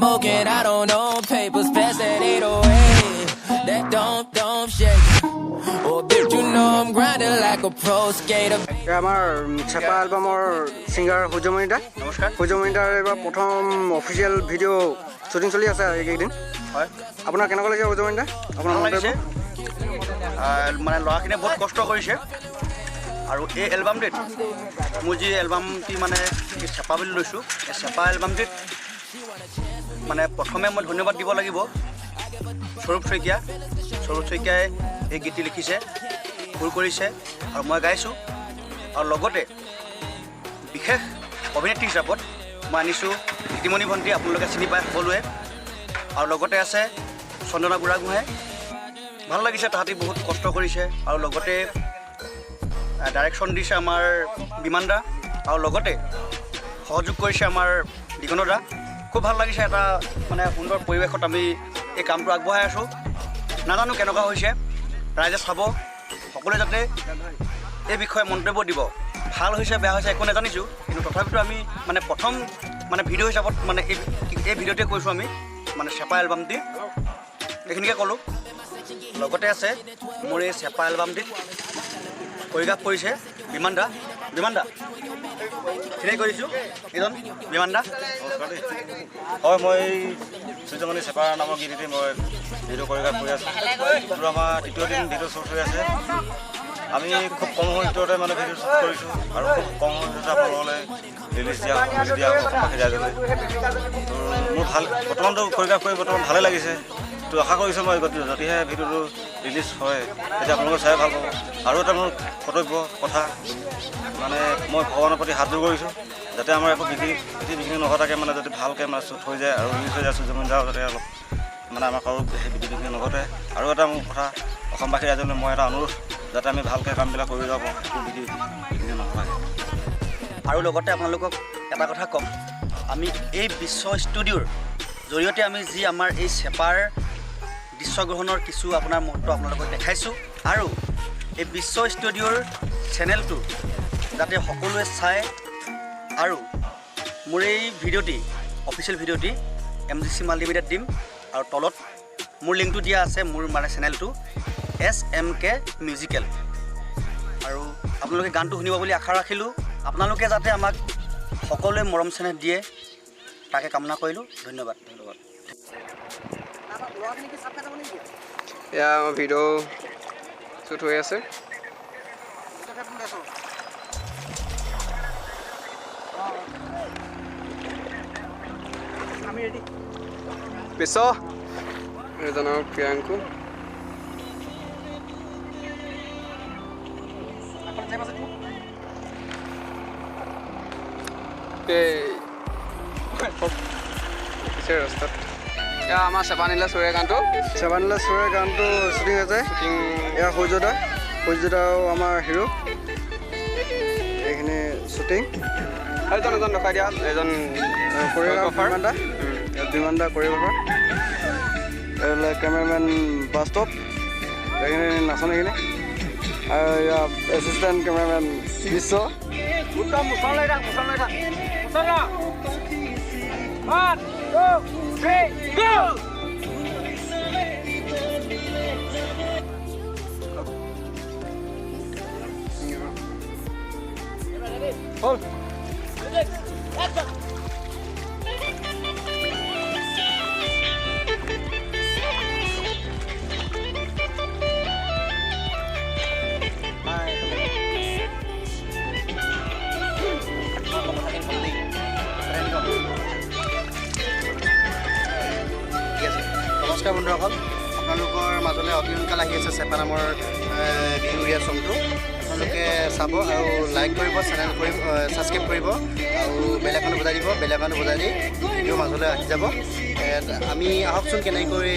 smoking, I don't know. Papers pass that 808. That don't shake. Oh, bitch, you know I'm grinding like a pro skater. আমাৰ চেপা এলবামৰ singer সূৰ্যমণি দা নমস্কাৰ। সূৰ্যমণি দাৰ এইবাৰ প্ৰথম official video' shooting চলি আছে এইকেইদিন হয়, আপোনাৰ কেনেকুৱা লাগিছে সূৰ্যমণি দা আপোনাৰ ভাল মন্তব্য? লাগিছে। মানে ল'ৰাখিনিয়ে বহুত কষ্ট কৰিছে আৰু এই এলবামটিত মোৰ যি এলবামটি মানে চেপা বুলি লৈছোঁ, এই চেপা এলবামটিত মানে প্ৰথমে মই ধন্যবাদ দিব লাগিব স্বৰূপ শইকীয়া। স্বৰূপ শইকীয়াই এই গীতটি লিখিছে, সুৰ কৰিছে আৰু মই গাইছোঁ। আৰু লগতে বিশেষ অভিনেত্ৰী হিচাপত মই আনিছোঁ গীতিমণি ভণ্টি, আপোনালোকে চিনি পায় সকলোৱে। আৰু লগতে আছে চন্দনা বুঢ়াগোহাঁই। ভাল লাগিছে, তাহাঁতি বহুত কষ্ট কৰিছে। আৰু লগতে ডাইৰেকশ্যন দিছে আমাৰ বিমান দা, আৰু লগতে সহযোগ কৰিছে আমাৰ দিগন্ত দা। খুব ভাল লাগিছে, এটা মানে সুন্দৰ পৰিৱেশত আমি এই কামটো আগবঢ়াই আছোঁ। নাজানো কেনেকুৱা হৈছে, ৰাইজে চাব, সকলোৱে যাতে এই বিষয়ে মন্তব্য দিব। ভাল হৈছে বেয়া হৈছে একো নাজানিছোঁ, কিন্তু তথাপিতো আমি মানে প্ৰথম মানে ভিডিঅ' হিচাপত মানে এই ভিডিঅ'টোৱে কৈছোঁ আমি মানে চেপা এলবামটি, এইখিনিকে ক'লোঁ। লগতে আছে মোৰ এই চেপা এলবামটিত কৰিগ্ৰাফ কৰিছে বিমান দা। বিমান দা ফিৰাই কৰিছোঁ, এইজন বিমান দা। হয়, মই সূৰ্যমণি চেপা নামৰ গীতটি মই ভিডিঅ' কৰিগ্ৰাফ কৰি আছোঁ। এইটো আমাৰ তৃতীয় দিন ভিডিঅ' শ্বুট হৈ আছে। আমি খুব কম সময়ৰ ভিতৰতে মানে ভিডিঅ' শ্বুট কৰিছোঁ আৰু খুব কম সময়ৰ ভিতৰতে আপোনালোকলৈ ৰিলিজ দিয়া অসমবাসী ৰাইজলৈ। তো মোৰ ভাল বৰ্তমানটো কৰিগ্ৰাফ কৰি বৰ্তমান ভালে লাগিছে। তো আশা কৰিছোঁ মই যদিহে ভিডিঅ'টো ৰিলিজ হয় তেতিয়া আপোনালোকে চাই ভাল পাব। আৰু এটা মোৰ কৰ্তব্য কথা, মানে মই ভগৱানৰ প্ৰতি হাত জোৰ কৰিছোঁ যাতে আমাৰ একো বিঘিনি নঘটাকৈ মানে যদি ভালকৈ মানে শ্বুট হৈ যায় আৰু ৰিলিজ হৈ যায় সূৰ্যমণি দাও যাতে অলপ মানে আমাৰ কাৰো সেই বিঘিনি নঘটে। আৰু এটা মোৰ কথা, অসমবাসী ৰাইজলৈ মই এটা অনুৰোধ যাতে আমি ভালকৈ কামবিলাক কৰি যাব একো বিঘিনি নঘটাকৈ। আৰু লগতে আপোনালোকক এটা কথা ক'ম, আমি এই বিশ্ব ষ্টুডিঅ'ৰ জৰিয়তে আমি যি আমাৰ এই চেপাৰ দৃশ্যগ্ৰহণৰ কিছু আপোনাৰ মুহূৰ্ত আপোনালোকক দেখাইছোঁ। আৰু এই বিশ্ব ষ্টুডিঅ'ৰ চেনেলটো যাতে সকলোৱে চায়। আৰু মোৰ এই ভিডিঅ'টি অফিচিয়েল ভিডিঅ'টি MGC মাল্টিমিডিয়াত দিম, আৰু তলত মোৰ লিংকটো দিয়া আছে, মোৰ মানে চেনেলটো SMK মিউজিকেল। আৰু আপোনালোকে গানটো শুনিব বুলি আশা ৰাখিলোঁ। আপোনালোকে যাতে আমাক সকলোৱে মৰম চেনেহ দিয়ে তাকে কামনা কৰিলোঁ। ধন্যবাদ। এয়া আমাৰ ভিডিঅ' শ্বুট হৈ আছে। বিশ্ব এজনৰ প্ৰিয়াংকু। ৰাস্তাত এয়া আমাৰ চেপানীলা চুৰীয়া গানটো শ্বুটিং আছে। এয়া সূৰ্যদাও আমাৰ হিৰো। এইখিনি শ্বুটিং এজন দেখাই দিয়া, এজন কোৰিঅ'গ্ৰাফাৰ বিমান দা কোৰিঅ'গ্ৰাফাৰ, এইফালে কেমেৰামেন বাস্তৱ, এইখিনি নাচনীখিনি, আৰু ইয়াৰ এছিষ্টেণ্ট কেমেৰামেন বিশ্ব। উত্তম মুছললৈ থাক। 1, 2, 3, go! Hold. Action. নমস্কাৰ বন্ধুসকল, আপোনালোকৰ মাজলৈ অতি সোনকালে আহি আছে চেপা নামৰ বিহুৰীয়া চংটো। আপোনালোকে চাব আৰু লাইক কৰিব, চেনেল কৰিব, ছাবস্ক্ৰাইব কৰিব আৰু বেল আইকনটো বজাই দিব। বেল আইকনটো বজাই দি ভিডিঅ'ৰ মাজলৈ আহি যাব। আমি আহকচোন কেনেকৈ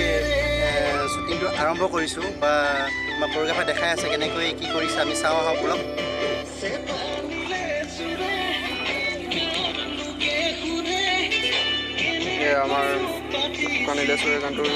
শ্বুটিংটো আৰম্ভ কৰিছোঁ, বা আমাৰ কোৰিঅ'গ্ৰাফাৰে দেখাই আছে কেনেকৈ কি কৰিছে, আমি চাওঁ আহক বলক। আমাৰ কানিলা চুৰীয়া গানটোৰ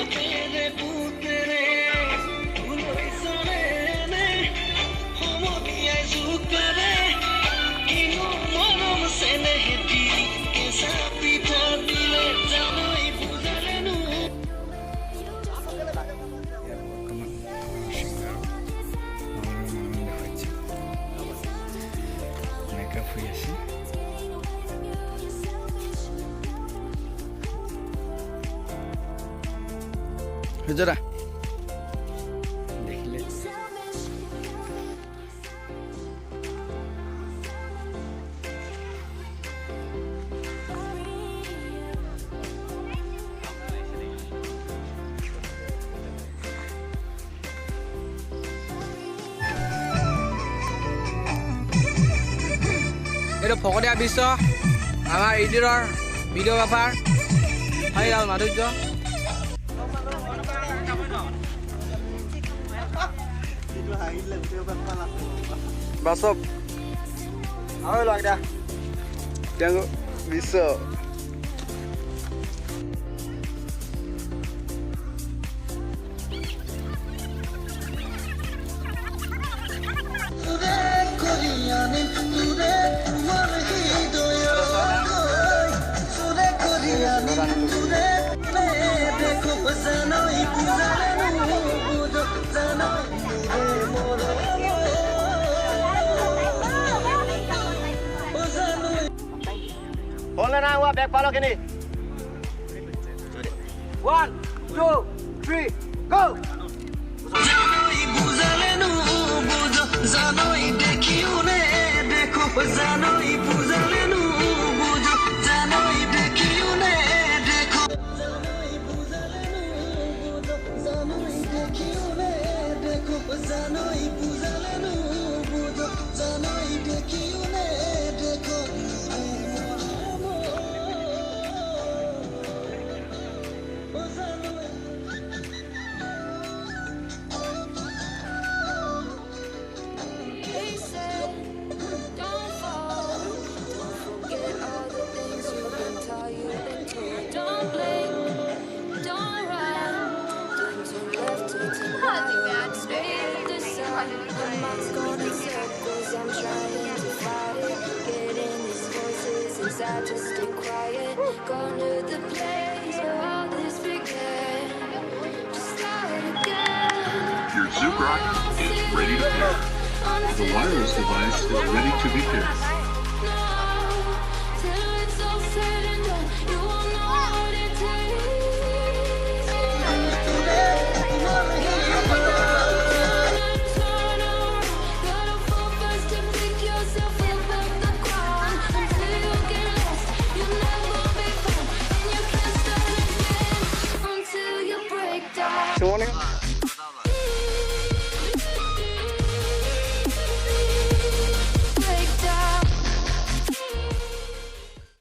সূৰ্যদা দেখিলে এইটো ফকতীয়া বিশ্ব আমাৰ ইডিটৰ ভিডিঅ'গ্ৰাফাৰ হৰিলাল মাধুৰ্য বাছক আৰু লগদা তেওঁ বিশ্ব হ'লে নাই হোৱা বেগ পালখিনি 1 2 3 গো They said, don't fall, don't forget all the things you've been taught, you've been told. Don't blink, don't run, don't turn left to turn right. Stay at the side, my mind's going in circles. I'm trying to fight it, getting these voices inside to stay quiet. Gone to the place where all this began. Just start again. Your Zook rocket is ready to pair. The wireless device is ready to be paired. সুমনে